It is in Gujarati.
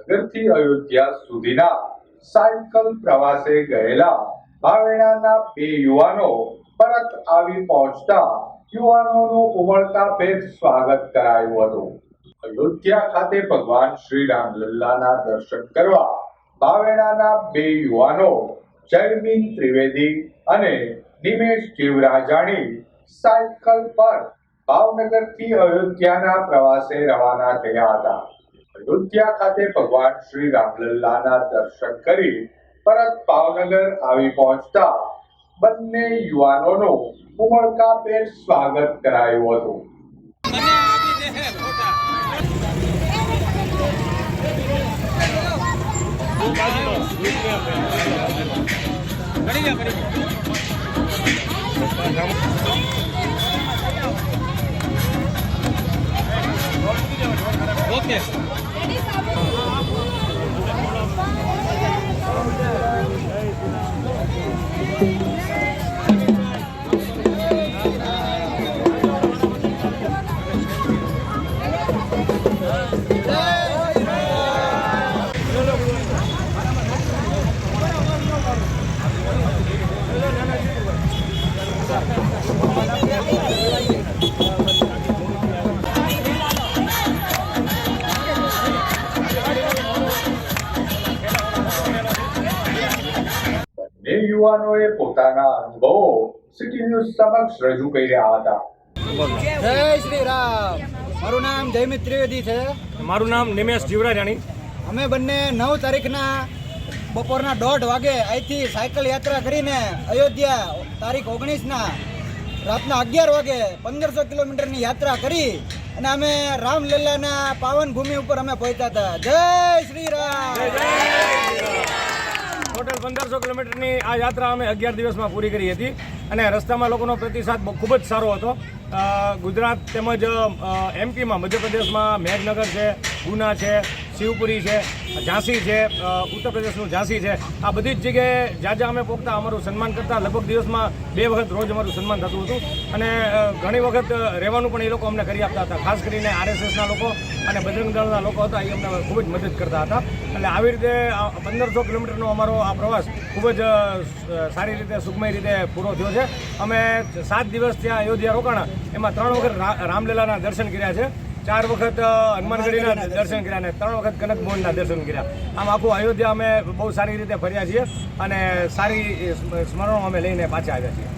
ભાવનગરથી અયોધ્યા સુધીના સાયકલ પ્રવાસે ગયેલા ભાવેણાના બે યુવાનો પરત આવી પહોંચતા યુવાનોનું ઉમળકાભેર સ્વાગત કરાયું હતું. અયોધ્યા ખાતે ભગવાન શ્રી રામલલ્લાના દર્શન કરવા ભાવેણાના બે યુવાનો જયમીન ત્રિવેદી અને નિમેશ જીવરાજાણી સાયકલ પર ભાવનગરથી અયોધ્યાના પ્રવાસે રવાના થયા હતા. અયોધ્યા ખાતે ભગવાન શ્રી રામલલ્લાના દર્શન કરી પરત ભાવનગર આવી પહોંચતા બંને યુવાનોનું ઉમળકાભેર સ્વાગત કરાયું હતું. ઓકે બંને યુવાનોએ પોતાના અનુભવો સિટી ન્યૂઝ સમક્ષ રજૂ કર્યા હતા. જય શ્રી રામ. મારું નામ જયમિત ત્રિવેદી છે. મારું નામ નિમેશ જીવરાજાણી. અમે બંને 9 તારીખના બપોરના 1:30 વાગે અહીંથી સાયકલ યાત્રા કરીને અયોધ્યા તારીખ 19ના રાતના 11 વાગે 1500 કિલોમીટરની યાત્રા કરી અને અમે રામલલ્લાના પાવન ભૂમિ ઉપર અમે પહોંચ્યા હતા. જય શ્રી રામ. ટોટલ 1500 કિલોમીટરની આ યાત્રા અમે 11 દિવસમાં પૂરી કરી હતી અને રસ્તામાં લોકોનો પ્રતિસાદ ખૂબ જ સારો હતો. ગુજરાત તેમજ એમપીમાં મધ્યપ્રદેશમાં મેઘનગર છે, ગુના છે, શિવપુરી છે, ઝાંસી છે, ઉત્તર પ્રદેશનું ઝાંસી છે, આ બધી જ જગ્યાએ જ્યાં જ્યાં અમે પહોંચતા અમારું સન્માન કરતા. લગભગ દિવસમાં 2 વખત રોજ અમારું સન્માન થતું હતું અને ઘણી વખત રહેવાનું પણ એ લોકો અમને કરી આપતા હતા. ખાસ કરીને RSSના લોકો અને બજરંગ દળના લોકો હતા, એ અમને ખૂબ જ મદદ કરતા હતા. એટલે આવી રીતે 1500 કિલોમીટરનો અમારો આ પ્રવાસ ખૂબ જ સારી રીતે સુખમય રીતે પૂરો થયો છે. અમે 7 દિવસ ત્યાં અયોધ્યા રોકાણા. એમાં 3 વખત રામલલ્લાના દર્શન કર્યા છે, 4 વખત હનુમાનગઢીના દર્શન કર્યા અને 3 વખત કનક મોહનના દર્શન કર્યા. આમ આખું અયોધ્યા અમે બહુ સારી રીતે ફર્યા છીએ અને સારી સ્મરણો અમે લઈને પાછા આવ્યા છીએ.